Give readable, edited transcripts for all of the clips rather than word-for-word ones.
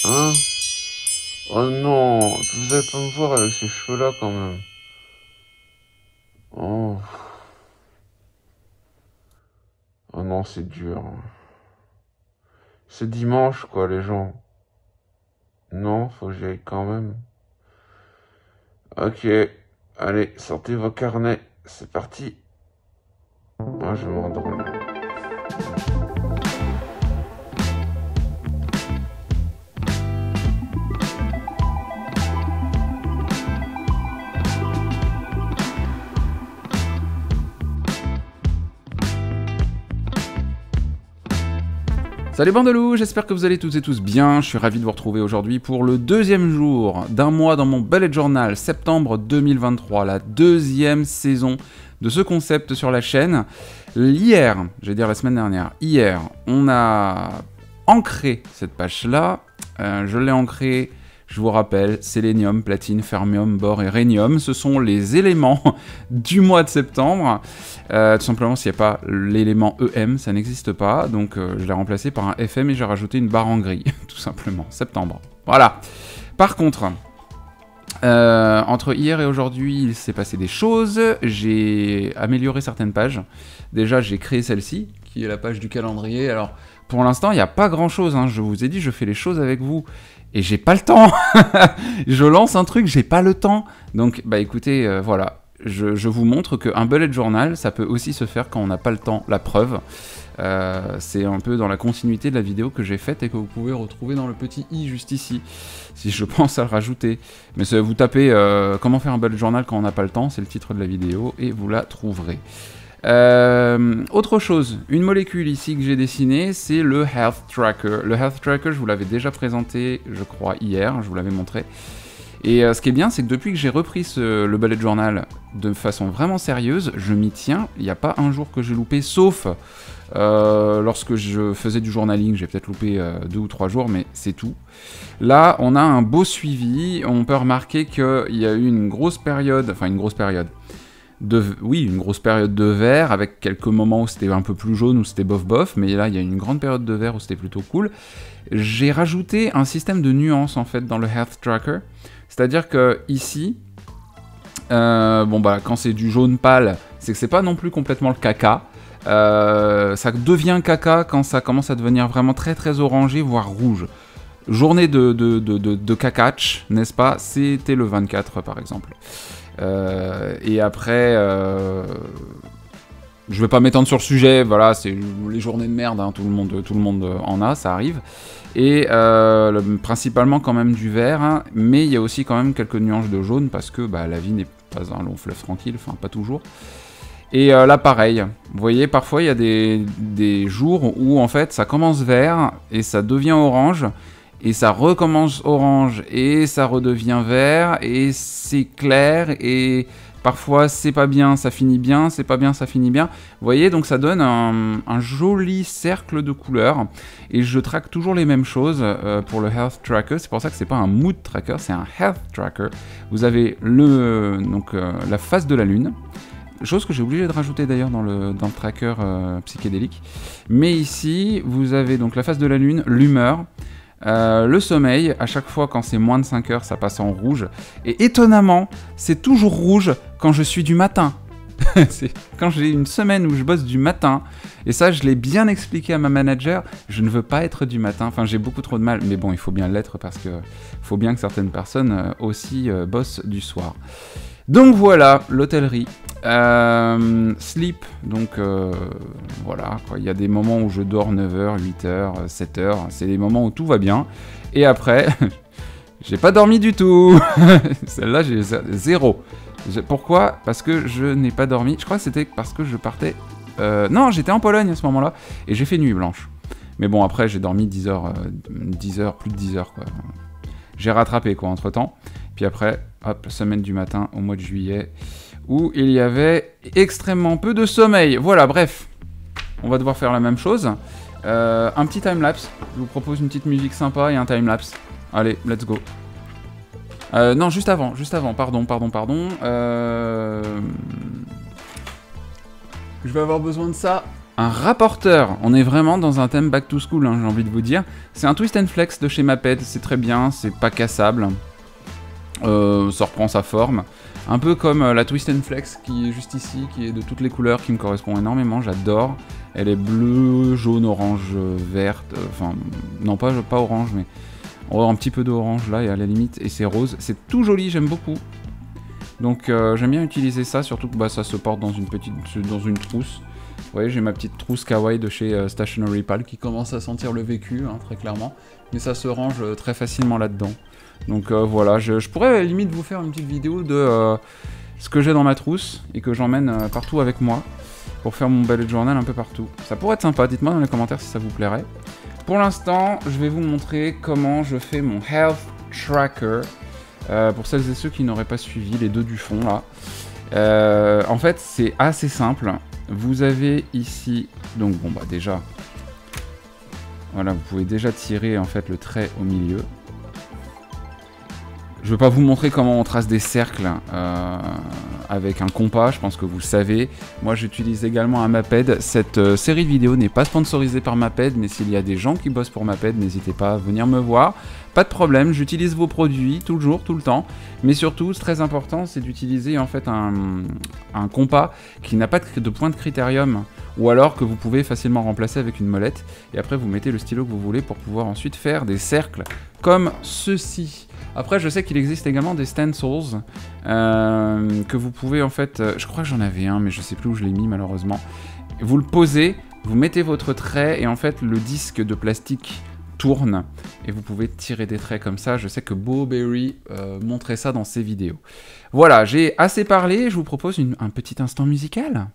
Hein? Oh non, vous allez pas me voir avec ces cheveux-là quand même. Oh, oh non, c'est dur. C'est dimanche, quoi, les gens. Non, faut que j'y aille quand même. Ok, allez, sortez vos carnets. C'est parti. Moi, je m'endormir. Salut Bandelou, j'espère que vous allez toutes et tous bien, je suis ravi de vous retrouver aujourd'hui pour le deuxième jour d'un mois dans mon bullet journal, septembre 2023, la deuxième saison de ce concept sur la chaîne. Hier, je vais dire la semaine dernière, hier, on a ancré cette page-là, je l'ai ancrée. Je vous rappelle, sélénium, platine, fermium, bore et rhénium, ce sont les éléments du mois de septembre. Tout simplement, s'il n'y a pas l'élément EM, ça n'existe pas. Donc je l'ai remplacé par un FM et j'ai rajouté une barre en gris, tout simplement, septembre. Voilà. Par contre, entre hier et aujourd'hui, il s'est passé des choses. J'ai amélioré certaines pages. Déjà, j'ai créé celle-ci, qui est la page du calendrier. Alors, pour l'instant, il n'y a pas grand-chose. Hein. Je vous ai dit, je fais les choses avec vous. Et j'ai pas le temps. Je lance un truc, j'ai pas le temps. Donc, bah écoutez, voilà. Je vous montre qu'un bullet journal, ça peut aussi se faire quand on n'a pas le temps. La preuve, c'est un peu dans la continuité de la vidéo que j'ai faite et que vous pouvez retrouver dans le petit i juste ici, si je pense à le rajouter. Mais vous tapez comment faire un bullet journal quand on n'a pas le temps, c'est le titre de la vidéo, et vous la trouverez. Autre chose, une molécule ici que j'ai dessinée, c'est le Health Tracker. Le Health Tracker, je vous l'avais déjà présenté, je crois, hier, je vous l'avais montré. Et ce qui est bien, c'est que depuis que j'ai repris le bullet journal de façon vraiment sérieuse, je m'y tiens. Il n'y a pas un jour que j'ai loupé, sauf lorsque je faisais du journaling, j'ai peut-être loupé 2 ou 3 jours, mais c'est tout. Là, on a un beau suivi. On peut remarquer qu'il y a eu une grosse période, enfin une grosse période, une grosse période de vert, avec quelques moments où c'était un peu plus jaune, où c'était bof-bof, mais là, il y a une grande période de vert où c'était plutôt cool. J'ai rajouté un système de nuances, en fait, dans le Health Tracker. C'est-à-dire que ici, quand c'est du jaune pâle, c'est que c'est pas non plus complètement le caca. Ça devient caca quand ça commence à devenir vraiment très très orangé, voire rouge. Journée de cacatch, n'est-ce pas? C'était le 24, par exemple. Et après, je vais pas m'étendre sur le sujet, voilà, c'est les journées de merde, hein, tout le monde en a, ça arrive. Et principalement quand même du vert, hein, mais il y a aussi quand même quelques nuances de jaune, parce que bah, la vie n'est pas un long fleuve tranquille, enfin pas toujours. Et là pareil, vous voyez, parfois il y a des jours où en fait ça commence vert, et ça devient orange, et ça recommence orange, et ça redevient vert, et c'est clair, et parfois c'est pas bien, ça finit bien, c'est pas bien, ça finit bien. Vous voyez, donc ça donne un joli cercle de couleurs, et je traque toujours les mêmes choses pour le Health Tracker. C'est pour ça que c'est pas un Mood Tracker, c'est un Health Tracker. Vous avez la phase de la lune, chose que j'ai oublié de rajouter d'ailleurs dans le tracker psychédélique. Mais ici, vous avez donc la phase de la lune, l'humeur, le sommeil. À chaque fois quand c'est moins de 5 heures, ça passe en rouge. Et étonnamment, c'est toujours rouge quand je suis du matin. C'est quand j'ai une semaine où je bosse du matin. Et ça, je l'ai bien expliqué à ma manager. Je ne veux pas être du matin. Enfin, j'ai beaucoup trop de mal. Mais bon, il faut bien l'être parce que faut bien que certaines personnes aussi bossent du soir. Donc voilà, l'hôtellerie. Sleep, donc voilà, quoi. Il y a des moments où je dors 9h, 8h, 7h, c'est des moments où tout va bien, et après, j'ai pas dormi du tout. Celle-là, j'ai 0. Pourquoi? Parce que je n'ai pas dormi, je crois que c'était parce que je partais... non, j'étais en Pologne à ce moment-là, et j'ai fait nuit blanche. Mais bon, après, j'ai dormi 10 heures, plus de 10 heures, quoi. J'ai rattrapé, quoi, entre-temps. Puis après, hop, semaine du matin, au mois de juillet, où il y avait extrêmement peu de sommeil. Voilà, bref, on va devoir faire la même chose. Un petit timelapse, je vous propose une petite musique sympa et un timelapse. Allez, let's go. Non, juste avant, pardon. Je vais avoir besoin de ça. un rapporteur. On est vraiment dans un thème back to school, hein, j'ai envie de vous dire. C'est un twist and flex de chez Maped, c'est très bien, c'est pas cassable. Ça reprend sa forme. Un peu comme la twist and flex qui est juste ici, qui est de toutes les couleurs, qui me correspond énormément, j'adore. Elle est bleue, jaune, orange, verte, enfin, non pas orange, mais on va avoir un petit peu d'orange là, et à la limite, et c'est rose. C'est tout joli, j'aime beaucoup. Donc j'aime bien utiliser ça, surtout que bah, ça se porte dans une trousse. Vous voyez, j'ai ma petite trousse kawaii de chez Stationery Pal qui commence à sentir le vécu, hein, très clairement. Mais ça se range très facilement là-dedans. Donc voilà, je pourrais à la limite vous faire une petite vidéo de ce que j'ai dans ma trousse et que j'emmène partout avec moi pour faire mon bullet journal un peu partout. Ça pourrait être sympa, dites-moi dans les commentaires si ça vous plairait. Pour l'instant, je vais vous montrer comment je fais mon health tracker. Pour celles et ceux qui n'auraient pas suivi les deux du fond là. En fait, c'est assez simple. Vous avez ici, donc bon bah déjà, voilà, vous pouvez déjà tirer en fait le trait au milieu. Je ne vais pas vous montrer comment on trace des cercles avec un compas, je pense que vous le savez. Moi j'utilise également un Maped. Cette série de vidéos n'est pas sponsorisée par Maped, mais s'il y a des gens qui bossent pour Maped, n'hésitez pas à venir me voir. Pas de problème, j'utilise vos produits toujours, tout le temps. Mais surtout, ce très important, c'est d'utiliser en fait un compas qui n'a pas de point de critérium, ou alors que vous pouvez facilement remplacer avec une molette. Et après, vous mettez le stylo que vous voulez pour pouvoir ensuite faire des cercles comme ceci. Après, je sais qu'il existe également des stencils que vous pouvez en fait... je crois que j'en avais un, mais je sais plus où je l'ai mis malheureusement. Vous le posez, vous mettez votre trait et en fait le disque de plastique tourne et vous pouvez tirer des traits comme ça. Je sais que BoBerry montrait ça dans ses vidéos. Voilà, j'ai assez parlé, je vous propose un petit instant musical.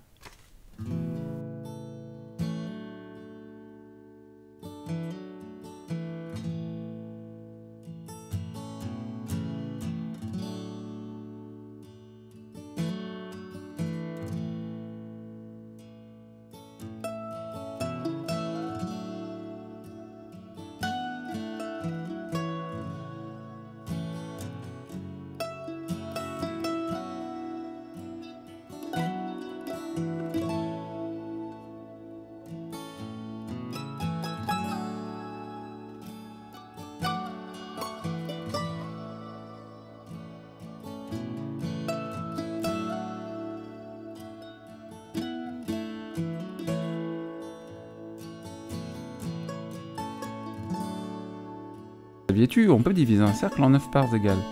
Saviez-tu, on peut diviser un cercle en 9 parts égales.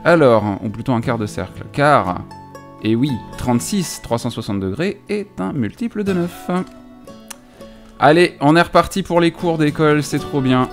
Alors, ou plutôt un quart de cercle, car, et oui, 36, 360 degrés est un multiple de 9. Allez, on est reparti pour les cours d'école, c'est trop bien.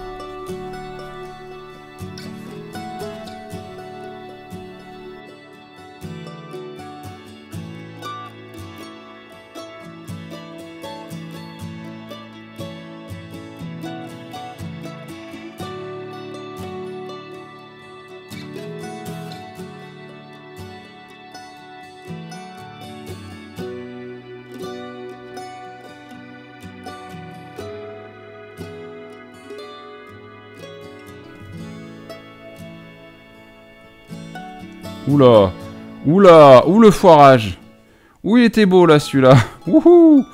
Oula, oula, ou le foirage. Où il était beau là celui-là. Wouhou.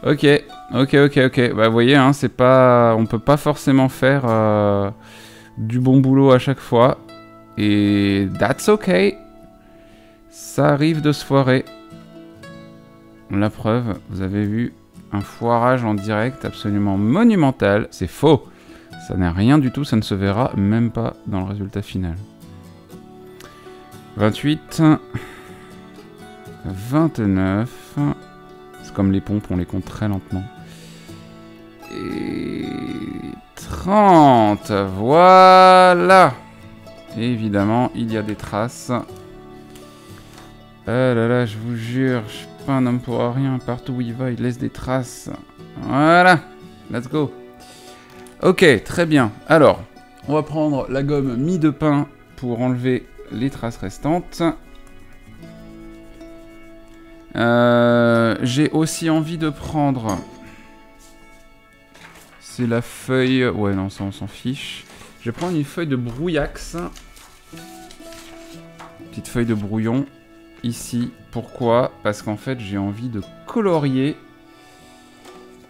Ok, ok. Bah vous voyez, hein, c'est pas, on peut pas forcément faire du bon boulot à chaque fois. Et that's ok. Ça arrive de se foirer. La preuve, vous avez vu un foirage en direct absolument monumental. C'est faux. Ça n'est rien du tout, ça ne se verra même pas dans le résultat final. 28, 29, c'est comme les pompes, on les compte très lentement. Et 30, voilà. Et évidemment, il y a des traces. Ah là là, je vous jure, je suis pas un homme pour rien. Partout où il va, il laisse des traces. Voilà, let's go. Ok, très bien. Alors, on va prendre la gomme mie de pain pour enlever les traces restantes. J'ai aussi envie de prendre... C'est la feuille... Ouais, non, ça on s'en fiche. Je vais prendre une feuille de brouillax. Petite feuille de brouillon. Ici. Pourquoi? Parce qu'en fait, j'ai envie de colorier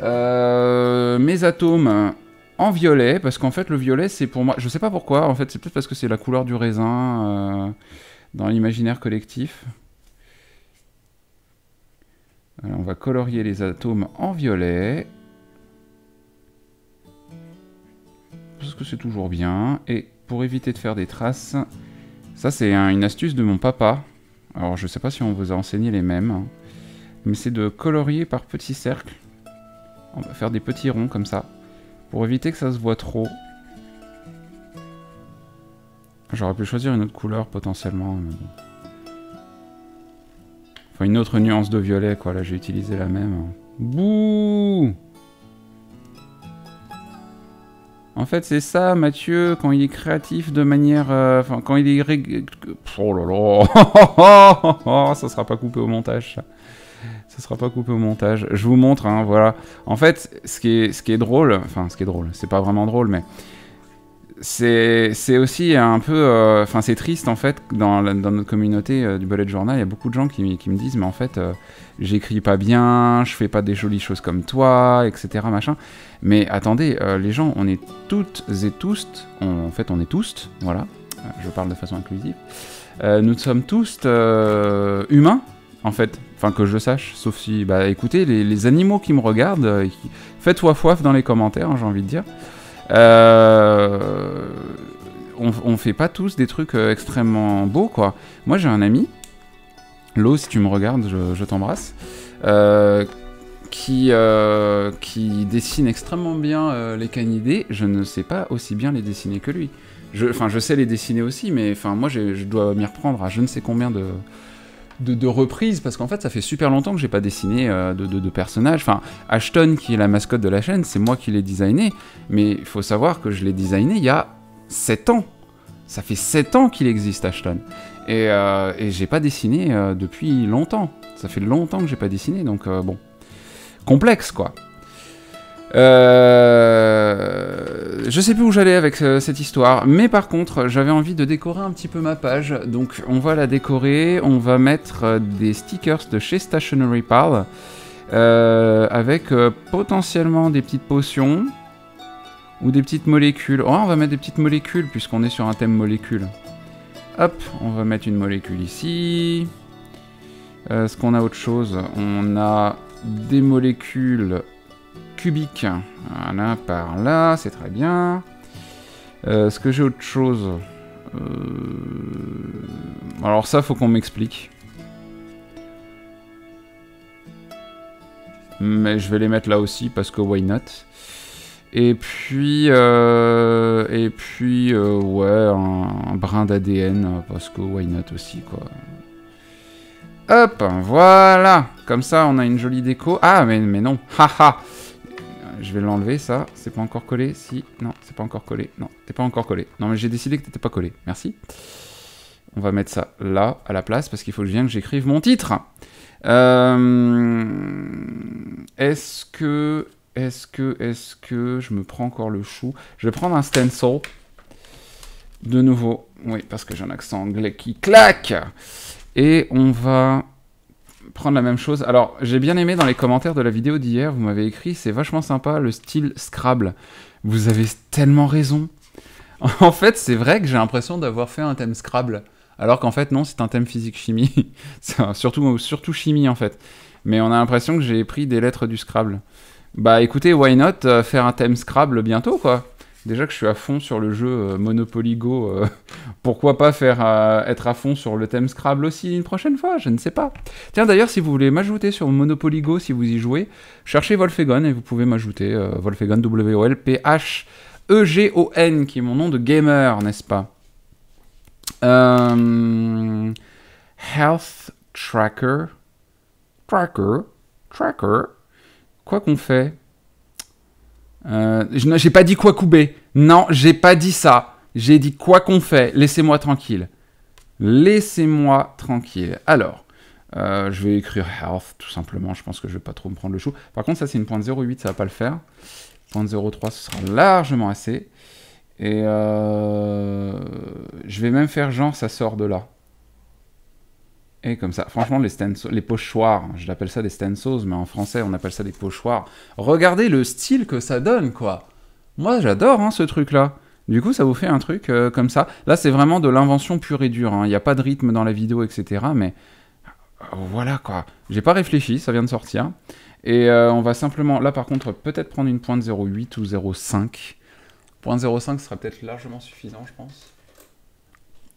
Mes atomes en violet, parce qu'en fait le violet c'est pour moi, je sais pas pourquoi, en fait c'est peut-être parce que c'est la couleur du raisin dans l'imaginaire collectif. Alors, on va colorier les atomes en violet. Parce que c'est toujours bien. Et pour éviter de faire des traces, ça c'est une astuce de mon papa. Alors je sais pas si on vous a enseigné les mêmes, mais c'est de colorier par petits cercles. On va faire des petits ronds comme ça, pour éviter que ça se voit trop. J'aurais pu choisir une autre couleur potentiellement. Mais bon. Enfin une autre nuance de violet quoi, là j'ai utilisé la même. Bouh! En fait, c'est ça, Mathieu, quand il est créatif de manière... Enfin, quand il est... Oh là là. Ça sera pas coupé au montage, ça. Ça sera pas coupé au montage. Je vous montre, hein, voilà. En fait, ce qui est drôle... Enfin, ce qui est drôle, c'est pas vraiment drôle, mais... C'est aussi un peu... Enfin, c'est triste, en fait, dans notre communauté du bullet journal, il y a beaucoup de gens qui me disent, mais en fait, j'écris pas bien, je fais pas des jolies choses comme toi, etc., machin. Mais attendez, les gens, on est toutes et tous... En fait, on est tous, voilà. Je parle de façon inclusive. Nous sommes tous humains, en fait. Enfin, que je sache, sauf si... Bah, écoutez, les animaux qui me regardent, faites waf-waf dans les commentaires, hein, j'ai envie de dire. On fait pas tous des trucs extrêmement beaux, quoi. Moi, j'ai un ami, Lo, si tu me regardes, je t'embrasse, qui dessine extrêmement bien les canidés. Je ne sais pas aussi bien les dessiner que lui. Enfin, je sais les dessiner aussi, mais enfin, moi, je dois m'y reprendre à je ne sais combien de reprises, parce qu'en fait, ça fait super longtemps que j'ai pas dessiné de personnages. Enfin, Ashton, qui est la mascotte de la chaîne, c'est moi qui l'ai designé, mais il faut savoir que je l'ai designé il y a 7 ans. Ça fait 7 ans qu'il existe, Ashton. Et j'ai pas dessiné depuis longtemps. Ça fait longtemps que j'ai pas dessiné, donc bon. Complexe, quoi. Je sais plus où j'allais avec cette histoire, mais par contre, j'avais envie de décorer un petit peu ma page, donc on va la décorer, on va mettre des stickers de chez Stationery Pal, avec potentiellement des petites potions, ou des petites molécules. Oh, on va mettre des petites molécules, puisqu'on est sur un thème molécule. Hop, on va mettre une molécule ici. Est-ce qu'on a autre chose? On a des molécules cubiques. Voilà, par là, c'est très bien. Est-ce que j'ai autre chose? Alors ça, faut qu'on m'explique. Mais je vais les mettre là aussi, parce que why not? Et puis, ouais, un brin d'ADN, parce que why not aussi, quoi. Hop, voilà. Comme ça, on a une jolie déco. Ah, mais non, haha. Je vais l'enlever, ça. C'est pas encore collé? Si. Non, c'est pas encore collé. Non, t'es pas encore collé. Non, mais j'ai décidé que t'étais pas collé. Merci. On va mettre ça là, à la place, parce qu'il faut bien que j'écrive mon titre. Est-ce que je me prends encore le chou? Je vais prendre un stencil. De nouveau. Oui, parce que j'ai un accent anglais qui claque. Et on va prendre la même chose. Alors, j'ai bien aimé dans les commentaires de la vidéo d'hier, vous m'avez écrit, c'est vachement sympa, le style Scrabble. Vous avez tellement raison. En fait, c'est vrai que j'ai l'impression d'avoir fait un thème Scrabble. Alors qu'en fait, non, c'est un thème physique-chimie. surtout chimie, en fait. Mais on a l'impression que j'ai pris des lettres du Scrabble. Bah écoutez, why not faire un thème Scrabble bientôt, quoi. Déjà que je suis à fond sur le jeu Monopoly Go, pourquoi pas être à fond sur le thème Scrabble aussi une prochaine fois, je ne sais pas. Tiens, d'ailleurs, si vous voulez m'ajouter sur Monopoly Go, si vous y jouez, cherchez Wolfegon et vous pouvez m'ajouter, Wolfegon, W-O-L-P-H-E-G-O-N, qui est mon nom de gamer, n'est-ce pas? Health Tracker. Quoi qu'on fait? J'ai pas dit quoi couper. Non, j'ai pas dit ça. J'ai dit quoi qu'on fait. Laissez-moi tranquille. Laissez-moi tranquille. Alors, je vais écrire health, tout simplement. Je pense que je vais pas trop me prendre le chou. Par contre, ça, c'est une .08, ça va pas le faire. 0.03, ce sera largement assez. Et je vais même faire genre, ça sort de là. Et comme ça, franchement, les pochoirs, je l'appelle ça des stencils, mais en français, on appelle ça des pochoirs. Regardez le style que ça donne, quoi. Moi, j'adore hein, ce truc-là. Du coup, ça vous fait un truc comme ça. Là, c'est vraiment de l'invention pure et dure. Il n'y a pas de rythme dans la vidéo, etc. Mais voilà, quoi. J'ai pas réfléchi, ça vient de sortir. Et on va simplement, là, par contre, peut-être prendre une pointe 0,8 ou 0,5. Pointe 0,5 serait peut-être largement suffisant, je pense.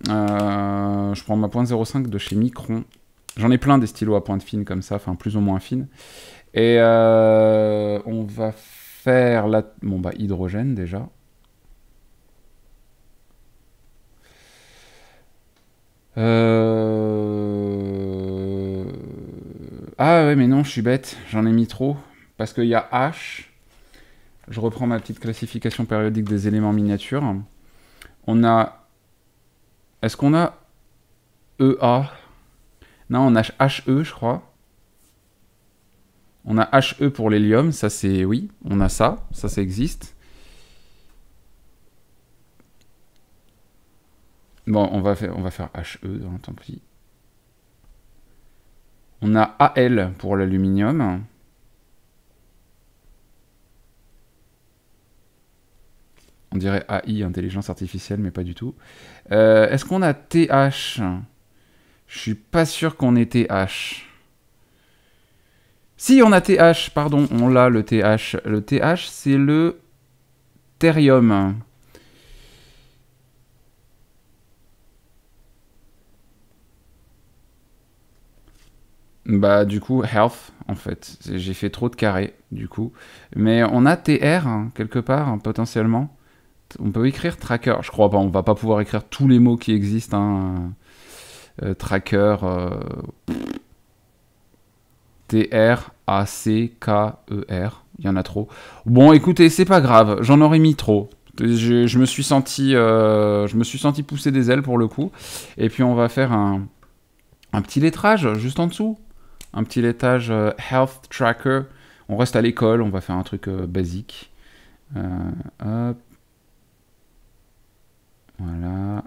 Je prends ma pointe 0,5 de chez Micron. J'en ai plein des stylos à pointe fine comme ça, enfin plus ou moins fine. Et on va faire la... Bon bah hydrogène déjà. Ah ouais mais non, je suis bête, j'en ai mis trop. Parce qu'il y a H. Je reprends ma petite classification périodique des éléments miniatures. On a... Est-ce qu'on a EA? Non, on a HE, je crois. On a HE pour l'hélium, ça c'est... Oui, on a ça, ça existe. Bon, on va faire HE, hein, tant pis. On a AL pour l'aluminium. On dirait AI, intelligence artificielle, mais pas du tout. Est-ce qu'on a TH? Je suis pas sûr qu'on ait TH. Si, on a TH, pardon, on l'a le TH. Le TH, c'est le thérium. Bah, du coup, health, en fait. J'ai fait trop de carrés, du coup. Mais on a TR, hein, quelque part, hein, potentiellement. On peut écrire tracker. Je crois pas, on va pas pouvoir écrire tous les mots qui existent. Hein. Tracker. T-R-A-C-K-E-R. Il y en a trop. Bon, écoutez, c'est pas grave. J'en aurais mis trop. Je me suis senti pousser des ailes pour le coup. Et puis on va faire un petit lettrage juste en dessous. Un petit lettrage Health Tracker. On reste à l'école, on va faire un truc basique. Hop. Voilà.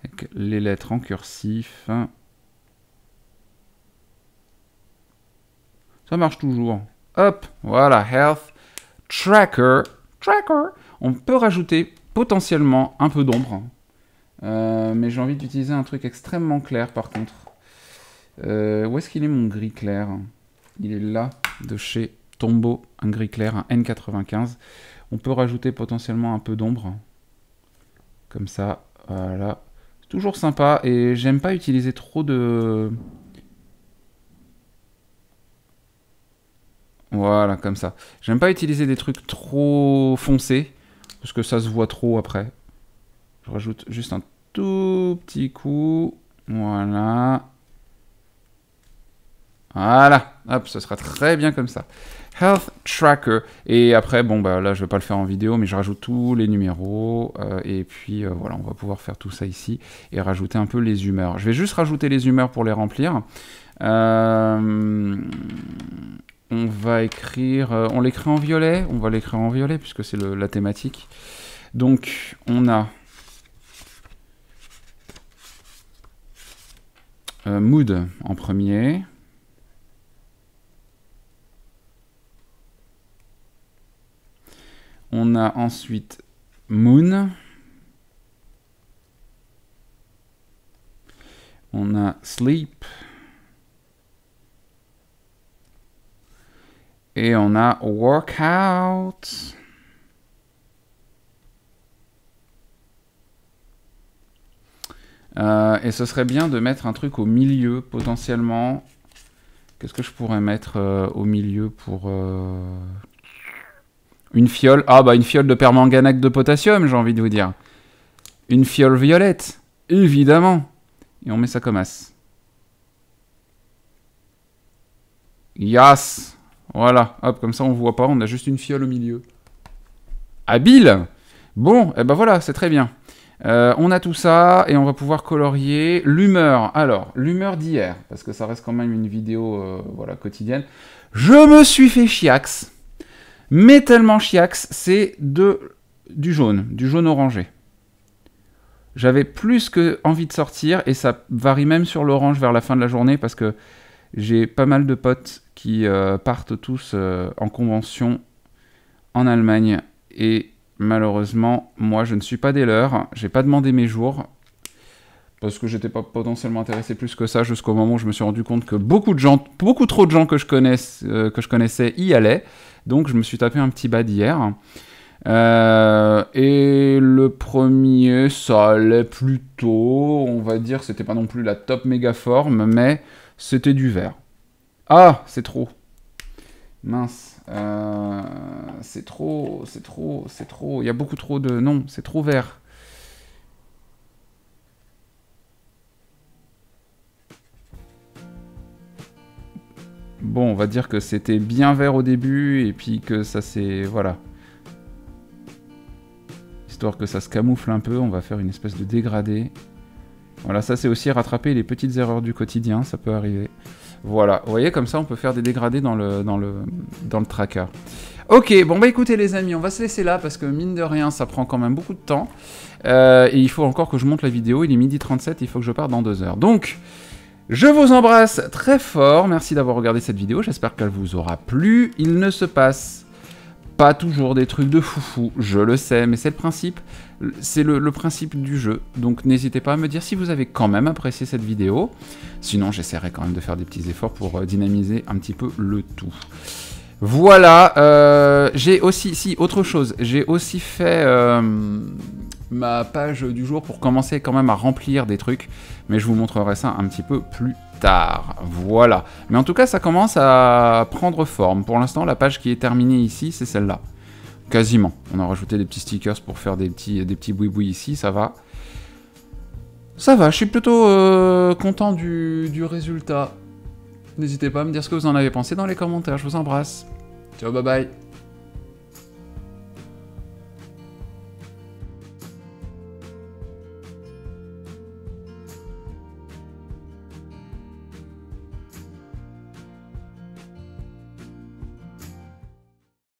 Avec les lettres en cursif. Ça marche toujours. Hop, voilà, Health Tracker. On peut rajouter potentiellement un peu d'ombre. Mais j'ai envie d'utiliser un truc extrêmement clair par contre. Où est-ce qu'il est mon gris clair? Il est là, de chez Tombow, un gris clair, un N95. On peut rajouter potentiellement un peu d'ombre. Comme ça, voilà. C'est toujours sympa et j'aime pas utiliser trop de... Voilà, comme ça. J'aime pas utiliser des trucs trop foncés, parce que ça se voit trop après. Je rajoute juste un tout petit coup. Voilà. Voilà. Hop, ça sera très bien comme ça. Health Tracker. Et après, bon, bah là, je vais pas le faire en vidéo, mais je rajoute tous les numéros. Et puis, voilà, on va pouvoir faire tout ça ici. Et rajouter un peu les humeurs. Je vais juste rajouter les humeurs pour les remplir. On va écrire... on l'écrit en violet. On va l'écrire en violet, puisque c'est la thématique. Donc, on a... mood en premier. On a ensuite moon. On a sleep. Et on a workout. Et ce serait bien de mettre un truc au milieu, potentiellement. Qu'est-ce que je pourrais mettre au milieu pour... Une fiole. Ah bah une fiole de permanganate de potassium, j'ai envie de vous dire. Une fiole violette, évidemment. Et on met ça comme as. Yes. Voilà, hop, comme ça on voit pas, on a juste une fiole au milieu. Habile. Bon, et ben voilà, c'est très bien. On a tout ça, et on va pouvoir colorier l'humeur. Alors, l'humeur d'hier, parce que ça reste quand même une vidéo voilà, quotidienne. Je me suis fait chiax. Mais tellement chiax, c'est du jaune orangé. j'avais plus que envie de sortir, et ça varie même sur l'orange vers la fin de la journée, parce que j'ai pas mal de potes qui partent tous en convention en Allemagne, et malheureusement, moi je ne suis pas des leurs, j'ai pas demandé mes jours, parce que j'étais pas potentiellement intéressé plus que ça, jusqu'au moment où je me suis rendu compte que beaucoup trop de gens que je connaissais y allaient, donc je me suis tapé un petit bad hier. Et le premier, ça allait plutôt, on va dire, c'était pas non plus la top méga forme, mais c'était du vert. Ah, c'est trop. Mince. C'est trop. Il y a beaucoup trop de... Non, c'est trop vert. Bon, on va dire que c'était bien vert au début, et puis que ça s'est... Voilà. Histoire que ça se camoufle un peu, on va faire une espèce de dégradé. Voilà, ça c'est aussi rattraper les petites erreurs du quotidien, ça peut arriver. Voilà, vous voyez, comme ça on peut faire des dégradés dans le tracker. Ok, bon bah écoutez les amis, on va se laisser là, parce que mine de rien, ça prend quand même beaucoup de temps. Et il faut encore que je monte la vidéo, il est 12h37, il faut que je parte dans 2 heures. Donc, je vous embrasse très fort, merci d'avoir regardé cette vidéo, j'espère qu'elle vous aura plu. Il ne se passe pas toujours des trucs de foufou, je le sais, mais c'est le principe, c'est le principe du jeu. Donc n'hésitez pas à me dire si vous avez quand même apprécié cette vidéo. Sinon, j'essaierai quand même de faire des petits efforts pour dynamiser un petit peu le tout. Voilà, j'ai aussi, autre chose, j'ai aussi fait ma page du jour pour commencer quand même à remplir des trucs, mais je vous montrerai ça un petit peu plus tard. Voilà. Mais en tout cas, ça commence à prendre forme. Pour l'instant, la page qui est terminée ici, c'est celle-là. Quasiment. On a rajouté des petits stickers pour faire des petits boui-boui ici, ça va. Ça va, je suis plutôt content du résultat. N'hésitez pas à me dire ce que vous en avez pensé dans les commentaires, je vous embrasse. Ciao, bye bye.